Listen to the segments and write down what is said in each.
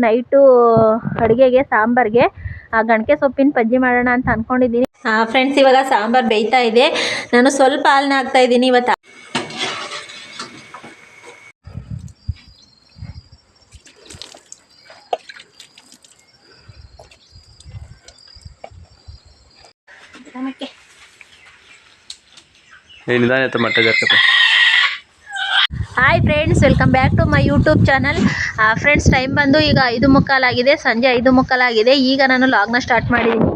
Night ಅಡುಗೆಗೆ ಸಾಂಬಾರ್ಗೆ ಗಣಕೆ ಸೊಪ್ಪಿನ ಪಜ್ಜಿ ಮಾಡೋಣ ಅಂತ ಅಂದ್ಕೊಂಡಿದ್ದೀನಿ. ಫ್ರೆಂಡ್ಸ್, ಇವಾಗ ಸಾಂಬಾರು ಬೇಯ್ತಾ ಇದೆ. ನಾನು ಸ್ವಲ್ಪ ಹಾಲನ್ನ ಹಾಕ್ತಾ ಇದ್ದೀನಿ ಇವತ್ತು. Hi friends, welcome back to my YouTube channel. Friends, time ಬಂದು ಈಗ 5:15 ಆಗಿದೆ, ಸಂಜೆ 5:15 ಆಗಿದೆ. ಈಗ ನಾನು ಲಾಗ್ನ ಸ್ಟಾರ್ಟ್ ಮಾಡಿದ್ದೀನಿ.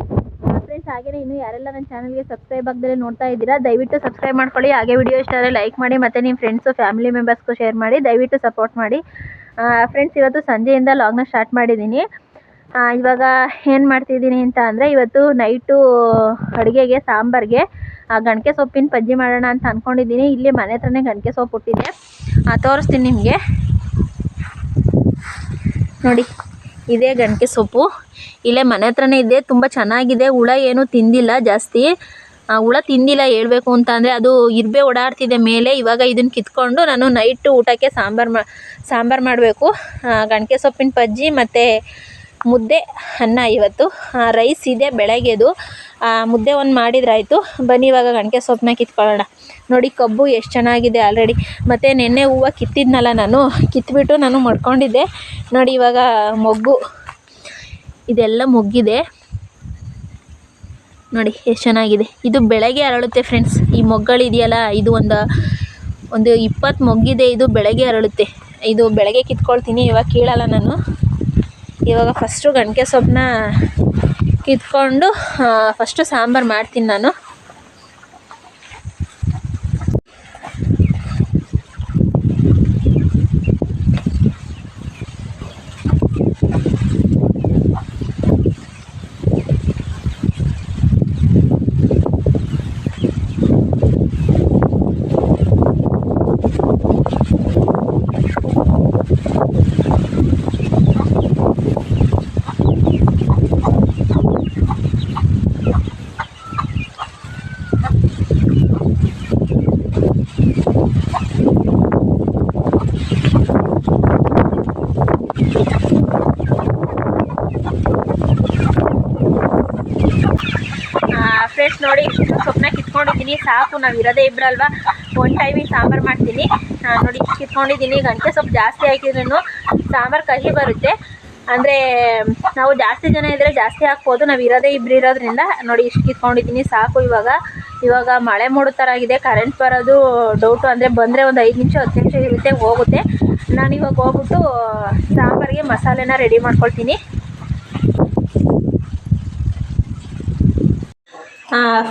ಫ್ರೆಂಡ್ಸ್, ಹಾಗೆಯೇ ಇನ್ನೂ ಯಾರೆಲ್ಲ ನನ್ನ ಚಾನಲ್ಗೆ ಸಬ್ಸ್ಕ್ರೈಬ್ ಆಗದೆ ನೋಡ್ತಾ ಇದ್ದೀರಾ, ದಯವಿಟ್ಟು ಸಬ್ಸ್ಕ್ರೈಬ್ ಮಾಡ್ಕೊಳ್ಳಿ. ಹಾಗೆ ವಿಡಿಯೋ ಇಷ್ಟ ಆದರೆ ಲೈಕ್ ಮಾಡಿ, ಮತ್ತು ನಿಮ್ಮ ಫ್ರೆಂಡ್ಸು ಫ್ಯಾಮಿಲಿ ಮೆಂಬರ್ಸ್ಗೂ ಶೇರ್ ಮಾಡಿ, ದಯವಿಟ್ಟು ಸಪೋರ್ಟ್ ಮಾಡಿ. ಫ್ರೆಂಡ್ಸ್, ಇವತ್ತು ಸಂಜೆಯಿಂದ ಲಾಗ್ನ ಸ್ಟಾರ್ಟ್ ಮಾಡಿದ್ದೀನಿ. ಇವಾಗ ಏನು ಮಾಡ್ತಿದ್ದೀನಿ ಅಂತ ಅಂದರೆ, ಇವತ್ತು ನೈಟು ಅಡುಗೆಗೆ ಸಾಂಬಾರ್ಗೆ ಗಣಕೆ ಸೊಪ್ಪಿನ ಪಜ್ಜಿ ಮಾಡೋಣ ಅಂತ ಅಂದ್ಕೊಂಡಿದ್ದೀನಿ. ಇಲ್ಲಿ ಮನೆ ಹತ್ರನೇ ಗಣಕೆ ಸೊಪ್ಪು ಹುಟ್ಟಿದೆ, ತೋರಿಸ್ತೀನಿ ನಿಮಗೆ. ನೋಡಿ, ಇದೇ ಗಣಕೆ ಸೊಪ್ಪು, ಇಲ್ಲೇ ಮನೆ ಹತ್ರನೇ ಇದೆ. ತುಂಬ ಚೆನ್ನಾಗಿದೆ. ಹುಳ ಏನೂ ತಿಂದಿಲ್ಲ, ಜಾಸ್ತಿ ಹುಳ ತಿಂದಿಲ್ಲ ಹೇಳಬೇಕು ಅಂತ ಅಂದರೆ. ಅದು ಇರ್ಬೆ ಓಡಾಡ್ತಿದೆ ಮೇಲೆ. ಇವಾಗ ಇದನ್ನು ಕಿತ್ಕೊಂಡು ನಾನು ನೈಟು ಊಟಕ್ಕೆ ಸಾಂಬಾರು ಮಾಡಬೇಕು. ಗಣಕೆ ಸೊಪ್ಪಿನ ಪಜ್ಜಿ ಮತ್ತು ಮುದ್ದೆ, ಅನ್ನ. ಇವತ್ತು ರೈಸ್ ಇದೆ ಬೆಳಗ್ಗೆದು. ಮುದ್ದೆ ಒಂದು ಮಾಡಿದ್ರಾಯ್ತು. ಬನ್ನಿ ಇವಾಗ ಗಣಕೆ ಸೊಪ್ಪನ್ನ ಕಿತ್ಕೊಳ್ಳೋಣ. ನೋಡಿ, ಕಬ್ಬು ಎಷ್ಟು ಚೆನ್ನಾಗಿದೆ ಆಲ್ರೆಡಿ. ಮತ್ತು ನೆನ್ನೆ ಹೂವು ಕಿತ್ತಿದ್ನಲ್ಲ, ನಾನು ಕಿತ್ಬಿಟ್ಟು ನಾನು ಮಡ್ಕೊಂಡಿದ್ದೆ. ನೋಡಿ, ಇವಾಗ ಮೊಗ್ಗು ಇದೆಲ್ಲ ಮೊಗ್ಗಿದೆ. ನೋಡಿ ಎಷ್ಟು ಚೆನ್ನಾಗಿದೆ. ಇದು ಬೆಳಗ್ಗೆ ಅರಳುತ್ತೆ ಫ್ರೆಂಡ್ಸ್. ಈ ಮೊಗ್ಗಳಿದೆಯಲ್ಲ, ಇದು ಒಂದು 20 ಮೊಗ್ಗಿದೆ. ಇದು ಬೆಳಗ್ಗೆ ಅರಳುತ್ತೆ. ಇದು ಬೆಳಗ್ಗೆ ಕಿತ್ಕೊಳ್ತೀನಿ, ಇವಾಗ ಕೀಳಲ್ಲ ನಾನು. ಇವಾಗ ಫಸ್ಟು ಗಣಕೆ ಸೊಪ್ಪನ್ನ ಕಿತ್ಕೊಂಡು ಫಸ್ಟು ಸಾಂಬಾರು ಮಾಡ್ತೀನಿ ನಾನು. ಫ್ರೆಂಡ್ಸ್, ನೋಡಿ, ಇಷ್ಟು ಸೊಪ್ಪನ್ನ ಕಿತ್ಕೊಂಡಿದ್ದೀನಿ. ಸಾಕು, ನಾವು ಇರೋದೇ ಇಬ್ಬರಲ್ವಾ, ಒಂದು ಟೈಮಿಗೆ ಸಾಂಬಾರು ಮಾಡ್ತೀನಿ. ನೋಡಿ, ಇಷ್ಟು ಕಿತ್ಕೊಂಡಿದ್ದೀನಿ. ಗಣಕೆ ಸೊಪ್ಪು ಜಾಸ್ತಿ ಹಾಕಿದ್ರೂ ಸಾಂಬಾರು ಕಹಿ ಬರುತ್ತೆ. ಅಂದರೆ ನಾವು ಜಾಸ್ತಿ ಜನ ಇದ್ದರೆ ಜಾಸ್ತಿ ಹಾಕ್ಬೋದು, ನಾವು ಇರೋದೇ ಇಬ್ಬರು ಇರೋದ್ರಿಂದ. ನೋಡಿ, ಇಷ್ಟು ಕಿತ್ಕೊಂಡಿದ್ದೀನಿ, ಸಾಕು. ಇವಾಗ ಮಳೆ ಮೂಡೋ ಥರ ಆಗಿದೆ. ಕರೆಂಟ್ ಬರೋದು ಡೌಟು. ಅಂದರೆ ಬಂದರೆ ಒಂದು 5 ನಿಮಿಷ 10 ನಿಮಿಷ ಇರುತ್ತೆ, ಹೋಗುತ್ತೆ. ನಾನು ಇವಾಗ ಹೋಗ್ಬಿಟ್ಟು ಸಾಂಬಾರಿಗೆ ಮಸಾಲೆನ ರೆಡಿ ಮಾಡ್ಕೊಳ್ತೀನಿ.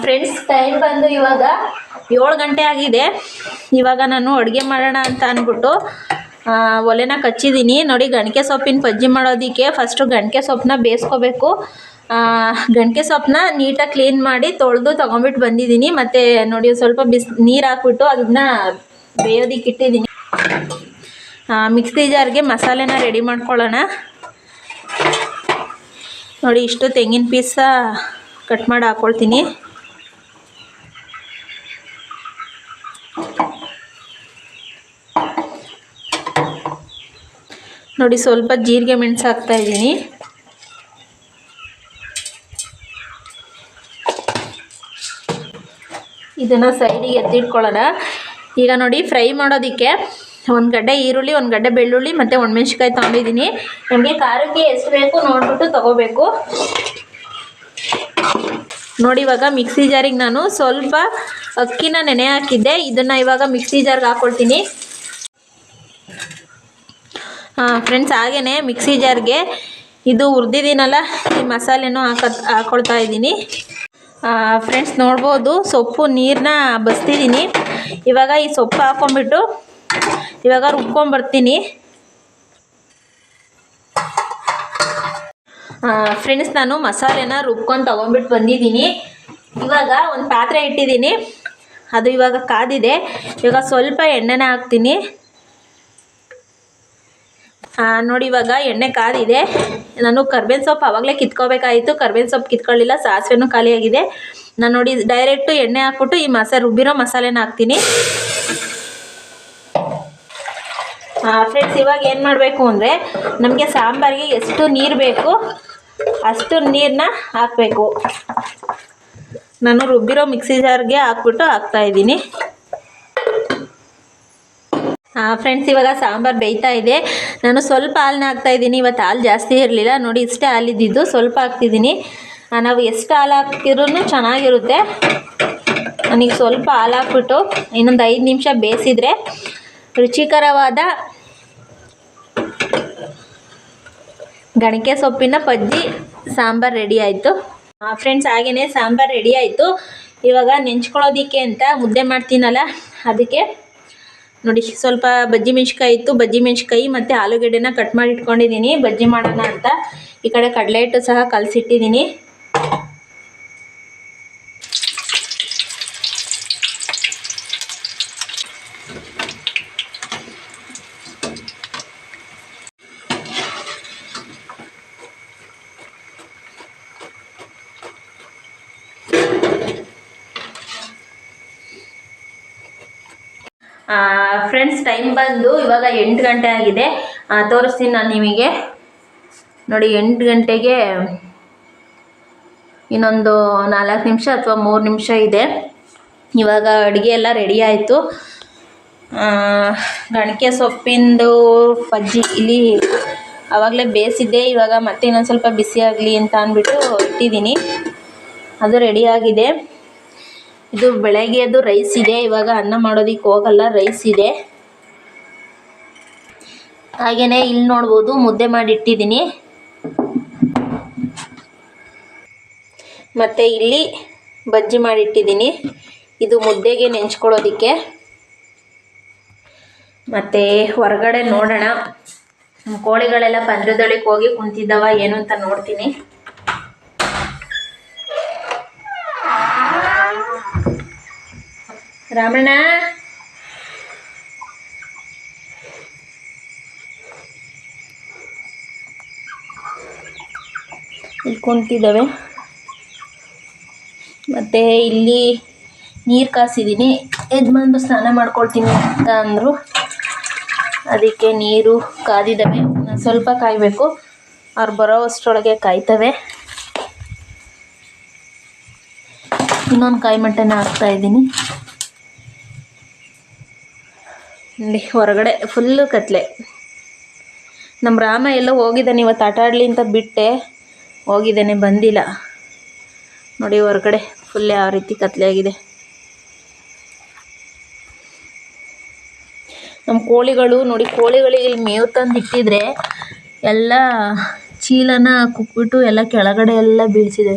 ಫ್ರೆಂಡ್ಸ್, ಟೈಮ್ ಬಂದು ಇವಾಗ 7 ಗಂಟೆ ಆಗಿದೆ. ಇವಾಗ ನಾನು ಅಡುಗೆ ಮಾಡೋಣ ಅಂತ ಅಂದ್ಬಿಟ್ಟು ಒಲೆನ ಕಚ್ಚಿದ್ದೀನಿ. ನೋಡಿ, ಗಣಕೆ ಸೊಪ್ಪಿನ ಪಜ್ಜಿ ಮಾಡೋದಕ್ಕೆ ಫಸ್ಟು ಗಣಕೆ ಸೊಪ್ಪನ್ನ ಬೇಯಿಸ್ಕೋಬೇಕು. ಗಣಕೆ ಸೊಪ್ಪನ್ನ ನೀಟಾಗಿ ಕ್ಲೀನ್ ಮಾಡಿ ತೊಳೆದು ತೊಗೊಂಬಿಟ್ಟು ಬಂದಿದ್ದೀನಿ. ಮತ್ತು ನೋಡಿ, ಸ್ವಲ್ಪ ನೀರು ಹಾಕ್ಬಿಟ್ಟು ಅದನ್ನ ಬೇಯೋದಕ್ಕೆ ಇಟ್ಟಿದ್ದೀನಿ. ಮಿಕ್ಸಿ ಜಾರ್ಗೆ ಮಸಾಲೆನ ರೆಡಿ ಮಾಡ್ಕೊಳ್ಳೋಣ. ನೋಡಿ, ಇಷ್ಟು ತೆಂಗಿನ ಪೀಸ ಕಟ್ ಮಾಡಿ ಹಾಕ್ಕೊಳ್ತೀನಿ. ನೋಡಿ, ಸ್ವಲ್ಪ ಜೀರಿಗೆ ಮೆಣಸು ಹಾಕ್ತಾಯಿದ್ದೀನಿ. ಇದನ್ನು ಸೈಡಿಗೆ ಎತ್ತಿಟ್ಕೊಳ್ಳೋಣ. ಈಗ ನೋಡಿ, ಫ್ರೈ ಮಾಡೋದಕ್ಕೆ 1 ಗಡ್ಡೆ ಈರುಳ್ಳಿ, 1 ಗಡ್ಡೆ ಬೆಳ್ಳುಳ್ಳಿ ಮತ್ತು ಒಣಮೆಣ್ಸಿಕಾಯಿ ತೊಗೊಂಡಿದ್ದೀನಿ. ನಮಗೆ ಖಾರಕ್ಕೆ ಎಷ್ಟು ಬೇಕು ನೋಡಿಬಿಟ್ಟು ತೊಗೋಬೇಕು. ನೋಡಿ, ಇವಾಗ ಮಿಕ್ಸಿ ಜಾರಿಗೆ ನಾನು ಸ್ವಲ್ಪ ಅಕ್ಕಿನ ನೆನೆ ಹಾಕಿದ್ದೆ. ಇದನ್ನು ಇವಾಗ ಮಿಕ್ಸಿ ಜಾರ್ಗೆ ಹಾಕ್ಕೊಳ್ತೀನಿ. ಫ್ರೆಂಡ್ಸ್, ಹಾಗೆಯೇ ಮಿಕ್ಸಿ ಜಾರ್ಗೆ ಇದು ಹುರಿದಿದ್ದೀನಲ್ಲ, ಈ ಮಸಾಲೆನೂ ಹಾಕ್ಕೊಳ್ತಾ ಇದ್ದೀನಿ. ಫ್ರೆಂಡ್ಸ್, ನೋಡ್ಬೋದು, ಸೊಪ್ಪು ನೀರನ್ನ ಬಸ್ತಿದ್ದೀನಿ. ಇವಾಗ ಈ ಸೊಪ್ಪು ಹಾಕ್ಕೊಂಬಿಟ್ಟು ಇವಾಗ ರುಬ್ಕೊಂಬರ್ತೀನಿ. ಫ್ರೆಂಡ್ಸ್, ನಾನು ಮಸಾಲೆನ ರುಬ್ಕೊಂಡು ತೊಗೊಂಬಿಟ್ಟು ಬಂದಿದ್ದೀನಿ. ಇವಾಗ ಒಂದು ಪಾತ್ರೆ ಇಟ್ಟಿದ್ದೀನಿ, ಅದು ಇವಾಗ ಕಾದಿದೆ. ಇವಾಗ ಸ್ವಲ್ಪ ಎಣ್ಣೆನ ಹಾಕ್ತೀನಿ. ನೋಡಿ, ಇವಾಗ ಎಣ್ಣೆ ಕಾದಿದೆ. ನಾನು ಕರ್ಬೇವಿನ ಸೊಪ್ಪು ಆವಾಗಲೇ ಕಿತ್ಕೋಬೇಕಾಯಿತು, ಕರ್ಬೇವಿನ ಸೊಪ್ಪು ಕಿತ್ಕೊಳ್ಳಿಲ್ಲ. ಸಾಸಿವೆನೂ ಖಾಲಿಯಾಗಿದೆ. ನಾನು ನೋಡಿ ಡೈರೆಕ್ಟು ಎಣ್ಣೆ ಹಾಕ್ಬಿಟ್ಟು ಈ ರುಬ್ಬಿರೋ ಮಸಾಲೆನ ಹಾಕ್ತೀನಿ. ಫ್ರೆಂಡ್ಸ್, ಇವಾಗ ಏನು ಮಾಡಬೇಕು ಅಂದರೆ ನಮಗೆ ಸಾಂಬಾರಿಗೆ ಎಷ್ಟು ನೀರು ಬೇಕು ಅಷ್ಟು ನೀರನ್ನ ಹಾಕಬೇಕು. ನಾನು ರುಬ್ಬಿರೋ ಮಿಕ್ಸಿ ಜಾರ್ಗೆ ಹಾಕ್ಬಿಟ್ಟು ಹಾಕ್ತಾಯಿದ್ದೀನಿ. ಫ್ರೆಂಡ್ಸ್, ಇವಾಗ ಸಾಂಬಾರು ಬೇಯ್ತಾ ಇದೆ. ನಾನು ಸ್ವಲ್ಪ ಹಾಲನ್ನ ಹಾಕ್ತಾಯಿದ್ದೀನಿ. ಇವತ್ತು ಹಾಲು ಜಾಸ್ತಿ ಇರಲಿಲ್ಲ ನೋಡಿ, ಇಷ್ಟೇ ಹಾಲಿದ್ದಿದ್ದು, ಸ್ವಲ್ಪ ಹಾಕ್ತಿದ್ದೀನಿ. ನಾವು ಎಷ್ಟು ಹಾಲು ಹಾಕಿದ್ರೂ ಚೆನ್ನಾಗಿರುತ್ತೆ. ನನಗೆ ಸ್ವಲ್ಪ ಹಾಲು ಹಾಕ್ಬಿಟ್ಟು ಇನ್ನೊಂದು 5 ನಿಮಿಷ ಬೇಯಿಸಿದ್ರೆ ರುಚಿಕರವಾದ ಗಣಕೆ ಸೊಪ್ಪಿನ ಪಜ್ಜಿ ಸಾಂಬಾರು ರೆಡಿ ಆಯಿತು. ಫ್ರೆಂಡ್ಸ್, ಹಾಗೆಯೇ ಸಾಂಬಾರು ರೆಡಿ ಆಯಿತು. ಇವಾಗ ನೆಂಚ್ಕೊಳ್ಳೋದಕ್ಕೆ ಅಂತ ಮುದ್ದೆ ಮಾಡ್ತೀನಲ್ಲ, ಅದಕ್ಕೆ ನೋಡಿ ಸ್ವಲ್ಪ ಬಜ್ಜಿ ಮೆಣ್ಸಿಕಾಯಿ ಇತ್ತು. ಬಜ್ಜಿ ಮೆಣ್ಸಿಕಾಯಿ ಮತ್ತು ಆಲೂಗಡ್ಡೆನ ಕಟ್ ಮಾಡಿ ಇಟ್ಕೊಂಡಿದ್ದೀನಿ ಬಜ್ಜಿ ಮಾಡೋಣ ಅಂತ. ಈ ಕಡೆ ಕಡಲೆ ಹಿಟ್ಟು ಸಹ ಕಲಸಿಟ್ಟಿದ್ದೀನಿ. ಫ್ರೆಂಡ್ಸ್, ಟೈಮ್ ಬಂದು ಇವಾಗ 8 ಗಂಟೆ ಆಗಿದೆ. ತೋರಿಸ್ತೀನಿ ನಾನು ನಿಮಗೆ. ನೋಡಿ, 8 ಗಂಟೆಗೆ ಇನ್ನೊಂದು 4 ನಿಮಿಷ ಅಥವಾ 3 ನಿಮಿಷ ಇದೆ. ಇವಾಗ ಅಡುಗೆ ಎಲ್ಲ ರೆಡಿ ಆಯಿತು. ಗಣಕೆ ಸೊಪ್ಪಿಂದು ಪಜ್ಜಿ ಇಲ್ಲಿ ಆವಾಗಲೇ ಬೇಯಿಸಿದ್ದೆ. ಇವಾಗ ಮತ್ತೆ ಇನ್ನೊಂದು ಸ್ವಲ್ಪ ಬಿಸಿ ಆಗಲಿ ಅಂತ ಅಂದ್ಬಿಟ್ಟು ಇಟ್ಟಿದ್ದೀನಿ. ಅದು ರೆಡಿಯಾಗಿದೆ. ಇದು ಬೆಳಗ್ಗೆದು ರೈಸ್ ಇದೆ. ಇವಾಗ ಅನ್ನ ಮಾಡೋದಕ್ಕೆ ಹೋಗಲ್ಲ, ರೈಸ್ ಇದೆ. ಹಾಗೆಯೇ ಇಲ್ಲಿ ನೋಡ್ಬೋದು ಮುದ್ದೆ ಮಾಡಿ ಇಟ್ಟಿದ್ದೀನಿ. ಮತ್ತು ಇಲ್ಲಿ ಬಜ್ಜಿ ಮಾಡಿಟ್ಟಿದ್ದೀನಿ. ಇದು ಮುದ್ದೆಗೆ ನೆಂಚ್ಕೊಳ್ಳೋದಕ್ಕೆ. ಮತ್ತು ಹೊರಗಡೆ ನೋಡೋಣ, ನಮ್ಮ ಕೋಳಿಗಳೆಲ್ಲ ಪಂದ್ರದೊಳಗೆ ಹೋಗಿ ಕುಂತಿದ್ದಾವ ಏನು ಅಂತ ನೋಡ್ತೀನಿ. ರಾಮಣ್ಣ, ಇಲ್ಲಿ ಕುಂತಿದ್ದಾವೆ. ಮತ್ತು ಇಲ್ಲಿ ನೀರು ಕಾಸಿದ್ದೀನಿ. ಯಜಮಾನ್ರು ಸ್ನಾನ ಮಾಡ್ಕೊಳ್ತೀನಿ ಅಂತ ಅಂದರು, ಅದಕ್ಕೆ ನೀರು ಕಾದಿದ್ದಾವೆ. ಸ್ವಲ್ಪ ಕಾಯಬೇಕು, ಅವ್ರು ಬರೋ ಅಷ್ಟರೊಳಗೆ ಕಾಯ್ತವೆ. ಇನ್ನೊಂದು ಕಾಯಿ ಮಟ್ಟನ ಹಾಕ್ತಾಯಿದ್ದೀನಿ. ಇಲ್ಲಿ ಹೊರಗಡೆ ಫುಲ್ಲು ಕತ್ಲೆ. ನಮ್ಮ ರಾಮ ಎಲ್ಲೋ ಹೋಗಿದ್ದಾನೆ, ಇವತ್ತು ಆಟ ಆಡಲಿ ಅಂತ ಬಿಟ್ಟೆ, ಹೋಗಿದ್ದಾನೆ, ಬಂದಿಲ್ಲ. ನೋಡಿ ಹೊರಗಡೆ ಫುಲ್ ಯಾವ ರೀತಿ ಕತ್ಲೆ ಆಗಿದೆ. ನಮ್ಮ ಕೋಳಿಗಳು ನೋಡಿ, ಕೋಳಿಗಳಿಗೆ ಇಲ್ಲಿ ಮೇವು ತಂದು ಇಟ್ಟಿದ್ರೆ ಎಲ್ಲ ಚೀಲನ ಕುಕ್ಬಿಟ್ಟು ಎಲ್ಲ ಕೆಳಗಡೆ ಎಲ್ಲ ಬೀಳಿಸಿದೆ.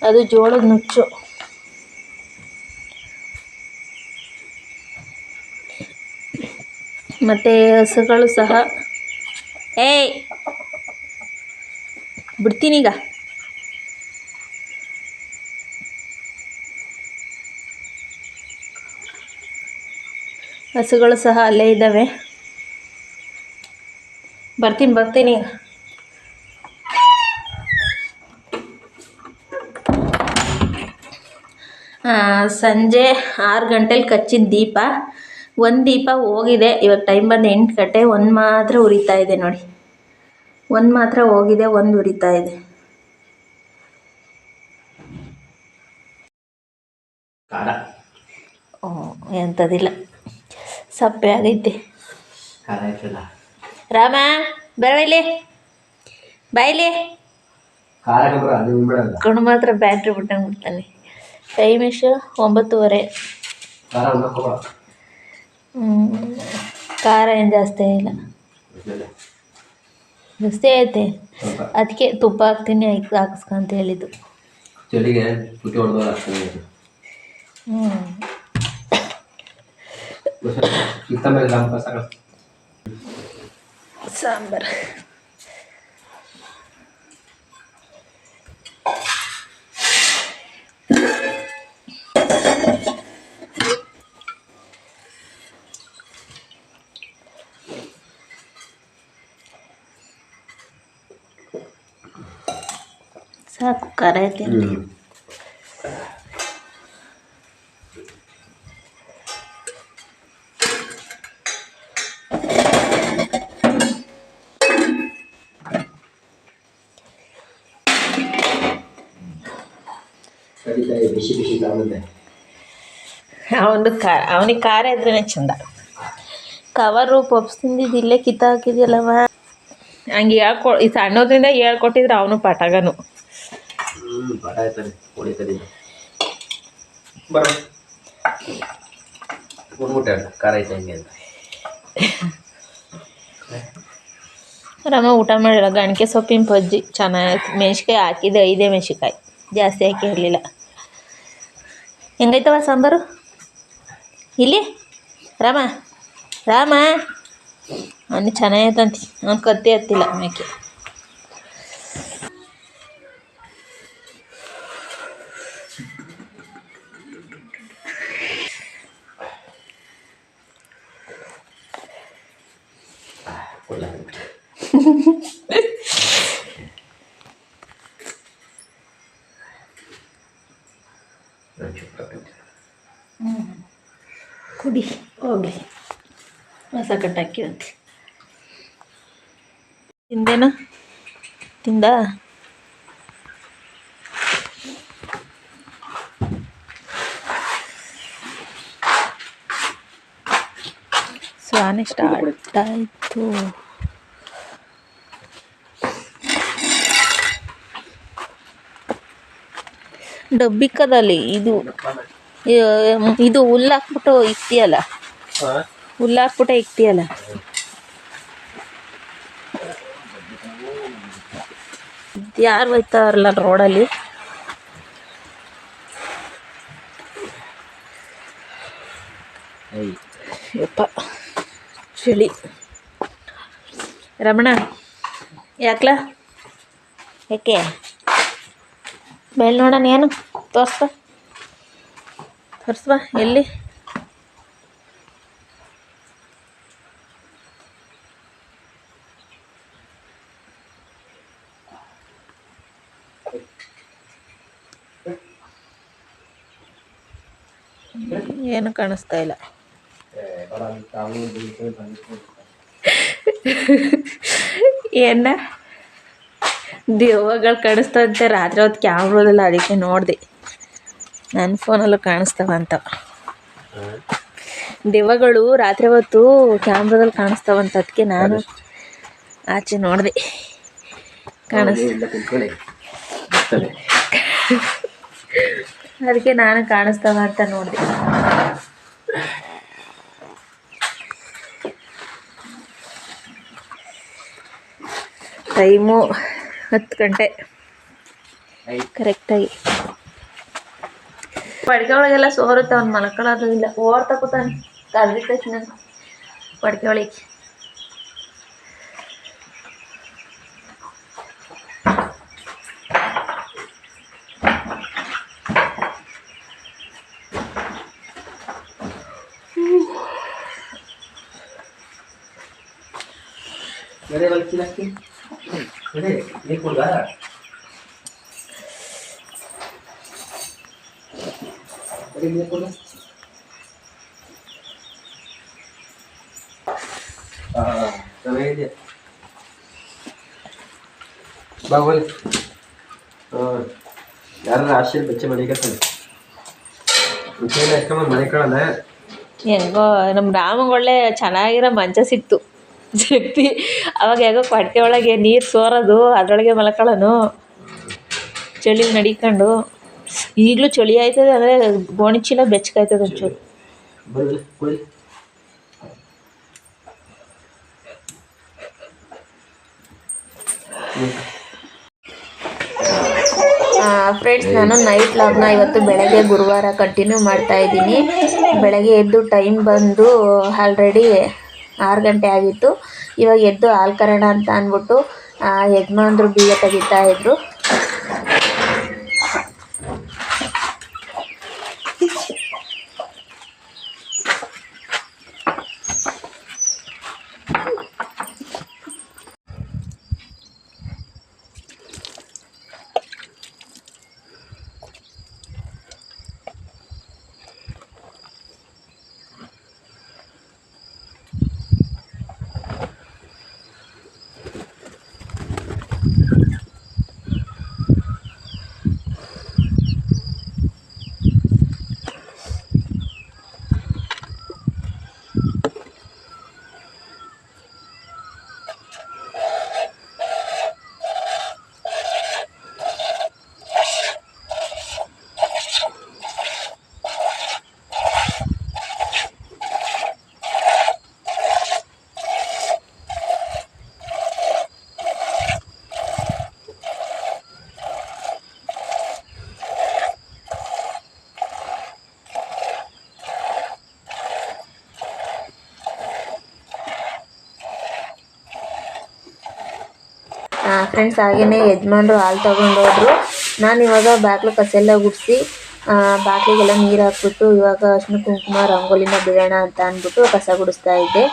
ಅದು ಜೋಳದ ನುಚ್ಚು. ಮತ್ತು ಹಸುಗಳು ಸಹ ಬಿಡ್ತೀನೀಗ. ಹಸುಗಳು ಸಹ ಅಲ್ಲೇ ಇದ್ದಾವೆ. ಬರ್ತೀನಿ. ಸಂಜೆ 6 ಗಂಟೆಲಿ ಕಚ್ಚಿದ ದೀಪ, ಒಂದು ದೀಪ ಹೋಗಿದೆ. ಇವಾಗ ಟೈಮ್ ಬಂದು 8 ಗಂಟೆ. ಒಂದು ಮಾತ್ರ ಉರಿತಾ ಇದೆ ನೋಡಿ, ಒಂದು ಮಾತ್ರ ಹೋಗಿದೆ, ಒಂದು ಉರಿತಾ ಇದೆ. ಎಂಥದಿಲ್ಲ, ಸಪ್ಪೆ ಆಗೈತೆ. ರಾಮ ಬರಲಿ, ಬಾಯ್ಲಿ. ಕಣ್ಣು ಮಾತ್ರ ಬ್ಯಾಟ್ರಿ ಬಿಟ್ಟಂಗ್ಬಿಡ್ತಾನೆ. ಟೈಮ್ ಎಷ್ಟು? 9:30. ಖಾರ ಏನು ಜಾಸ್ತಿ ಇಲ್ಲ, ಜಾಸ್ತಿ ಐತೆ. ಅದಕ್ಕೆ ತುಪ್ಪ ಹಾಕ್ತೀನಿ, ಹಾಕಿಸ್ಕೊಂತ ಹೇಳಿದ್ದು. ಸಾಂಬಾರು ಸಾಕು, ಖಾರ ಐತೆ. ಅವನಿಗೆ ಖಾರ ಇದ್ರೇ ಚಂದ. ಕವರು ಪಪ್ಸ್ ತಿಂದಿದ್ದು ಇಲ್ಲೇ ಕಿತ್ತಾಕಿದ್ಯಲ್ಲವ. ಹಂಗೆ ಈ ಸಣ್ಣದ್ರಿಂದ ಹೇಳ್ಕೊಟ್ಟಿದ್ರೆ ಅವನು ಪಟಗನು. ಪಟ ಆಯ್ತಾನೆ ಹೊಡಿತಾನೆ. ಬರ ಉಣ್ಬಿಟ್ಟೆ ಖಾರ ಐತೆ ಹಂಗೆ ಅಂತ. ರಮ ಊಟ ಮಾಡಿಲ್ಲ. ಗಣಕೆ ಸೊಪ್ಪಿನ ಬಜ್ಜಿ ಚೆನ್ನಾಗಿತ್ತು. ಮೆಣ್ಸಿಕಾಯಿ ಹಾಕಿದ್ದೆ 5 ಮೆಣ್ಸಿಕಾಯಿ, ಜಾಸ್ತಿ ಹಾಕಿ ಇರಲಿಲ್ಲ. ಹೆಂಗೈತವ ಸಾಂಬಾರು? ಇಲ್ಲಿ ರಾಮ ರಾಮ ಅವನು ಚೆನ್ನಾಗೈತಂತಿ. ಅವ್ನು ಕತ್ತಿ ಹತ್ತಿಲ್ಲ ಮೇಕೆ. ಕುಡಿ ಹೋಗ್ಲಿ. ಹೊಸ ಕಟ್ಟಾಕಿವಂತೆ. ತಿಂದೇನ? ತಿಂದ? ಸ್ವಾನೆ ಸ್ಟಾರ್ಟ್ ಆಯಿತು. ಡಬ್ಬಿಕ್ಕದಲ್ಲಿ ಇದು ಹುಲ್ಲಾಕ್ಬಿಟ್ಟು ಇಕ್ತಿಯಲ್ಲ, ಹುಲ್ಲಾಕ್ಬಿಟ್ಟು ಇಕ್ತಿಯಲ್ಲ. ಯಾರು ಹೋಯ್ತಾರಲ್ಲ ರೋಡಲ್ಲಿ. ಯಪ್ಪ ಚಳಿ. ರಮಣ ಯಾಕ್ಲ ಯಾಕೆ ಬೆಳ್ ನೋಡೋಣ. ಏನು ತೋರಿಸ್ಬಾ ಎಲ್ಲಿ? ಏನು ಕಾಣಿಸ್ತಾ ಇಲ್ಲ. ಏನ ದೆವ್ವಗಳು ಕಾಣಿಸ್ತಂತೆ ರಾತ್ರಿ ಹೊತ್ತು ಕ್ಯಾಮ್ರಾದಲ್ಲ, ಅದಕ್ಕೆ ನೋಡಿದೆ. ನನ್ನ ಫೋನಲ್ಲೂ ಕಾಣಿಸ್ತಾವ ಅಂತ ದೆವ್ವಗಳು ರಾತ್ರಿ ಹೊತ್ತು ಕ್ಯಾಮ್ರಾದಲ್ಲಿ ಕಾಣಿಸ್ತಾವಂತ. ಅದಕ್ಕೆ ನಾನು ಆಚೆ ನೋಡಿದೆ. ಅದಕ್ಕೆ ನಾನು ಕಾಣಿಸ್ತಾವ ಅಂತ ನೋಡಿದೆ. ಟೈಮು 10 ಗಂಟೆ ಕರೆಕ್ಟಾಗಿ. ಪಡ್ಕೆ ಒಳಗೆಲ್ಲ ಸೋರುತ್ತೆ. ಅವ್ನು ಮಲ್ಕೊಳ್ಳೋದು ಇಲ್ಲ, ಓಡ್ತಾ ಕೂತಾನೆ. ಕರ್ದಿದ ತಕ್ಷಣ ಪಡ್ಕೆ ಒಳಗೆ. ಯಾರು ಆಶೀರ್ ಬೆಚ್ಚ ಮಡಿಕತ್ತಾನೆ. ಮನೆ ಕಳಲ್ಲ ಹೆಂಗೋ ನಮ್ಮ ರಾಮಗೆ ಒಳ್ಳೆ ಚೆನ್ನಾಗಿರೋ ಮಂಚ ಸಿಕ್ತು ಶಕ್ತಿ. ಅವಾಗ ಹೇಗೋ ಪಡ್ಕೆ ಒಳಗೆ ನೀರು ಸೋರೋದು, ಅದರೊಳಗೆ ಮಲ್ಕೊಳ್ಳೋನು ಚಳಿ ನಡಿಕೊಂಡು. ಈಗಲೂ ಚಳಿ ಆಯ್ತದೆ, ಅಂದರೆ ಗೋಣಿ ಚೀಲ ಬೆಚ್ಚಗಾಯ್ತದೆ ಒಂಚೂರು. ಫ್ರೆಂಡ್ಸ್, ನಾನು ನೈಟ್ ಲಾಗ್ನ ಇವತ್ತು ಬೆಳಗ್ಗೆ ಗುರುವಾರ ಕಂಟಿನ್ಯೂ ಮಾಡ್ತಾ ಇದ್ದೀನಿ. ಬೆಳಗ್ಗೆ ಎದ್ದು ಟೈಮ್ ಬಂದು ಆಲ್ರೆಡಿ 6 ಗಂಟೆ ಆಗಿತ್ತು. ಇವಾಗ ಎದ್ದು ಹಾಲು ಕರೋಣ ಅಂತ ಅಂದ್ಬಿಟ್ಟು ಯಜಮಾನ್ರು ಬೀಗ ತೆಗಿತಾ ಇದ್ರು. ಫ್ರೆಂಡ್ಸ್ ಹಾಗೆಯೇ ಯಜಮಾನ್ರು ಹಾಲು ತೊಗೊಂಡೋದ್ರು. ನಾನು ಇವಾಗ ಬಾಗಿಲು ಕಸೆಲ್ಲ ಗುಡಿಸಿ ಬಾಗಿಲಿಗೆಲ್ಲ ನೀರು ಹಾಕ್ಬಿಟ್ಟು ಇವಾಗ ಅರ್ಶಿನ ಕುಂಕುಮ ರಂಗೋಲಿನ ಬಿಡೋಣ ಅಂತ ಅಂದ್ಬಿಟ್ಟು ಕಸ ಗುಡಿಸ್ತಾ ಇದ್ದೆ.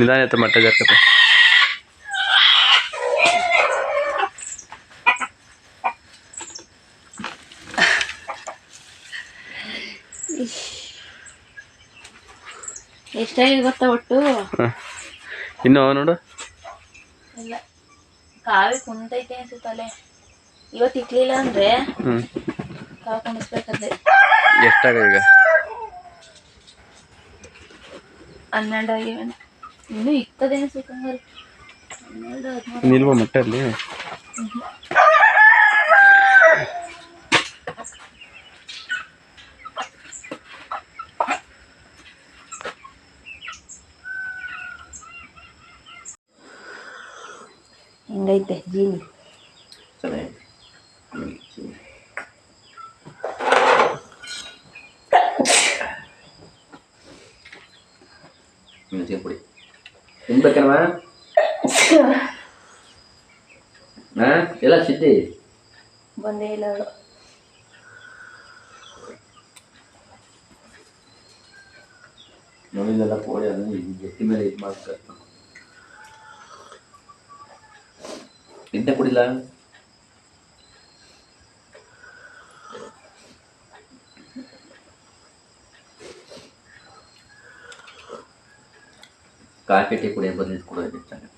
ನಿಧಾನ ಆಯ್ತು ಮಟ್ಟ ಜಾಕತ್ತೆ. ಎಷ್ಟಾಗಿ ಗೊತ್ತಾ ಒಟ್ಟು ಇನ್ನು ನೋಡು ಇಲ್ಲ ಕಾವಿ ಕುಂತೈತೆ ಅನ್ಸುತ್ತಲೆ. ಇವತ್ತು ಇಕ್ಲಿಲ್ಲ ಅಂದ್ರೆ ಕಾವು ಕುಣಿಸ್ಬೇಕಂದ್ರೆ ಎಷ್ಟಾಗ ಈಗ 12 ಆಗಿವೆ. ಇನ್ನೂ ಇರ್ತದೆ ಅನ್ಸುತ್ತೆ 12 13 ನಿಲ್ವ ಮಟ್ಟಲ್ಲಿ. ಹೆಂಗೈತೆ ಜೀನಿ? ಮೆಣಸಿನ ಪುಡಿ ತಿನ್ಬೇಕಲ್ವಾ? ಎಲ್ಲ ಸಿದ್ದಿ ಬಂದೇ ಇಲ್ಲ ಅವಳು. ನೋಡಿದೆಲ್ಲ ಕೋಳಿ ಅದನ್ನು ಎತ್ತಿ ಮೇಲೆ ಇದು ಮಾಡ್ತಾರೆ. ಇಂತ ಕುಡಿಲ್ಲ ಕಾಫಿ ಟೀ ಕುಡಿಯೋ ಬದಲು ಇದು ಕುಡಿಯೋದು ಚೆನ್ನಾಗಿ.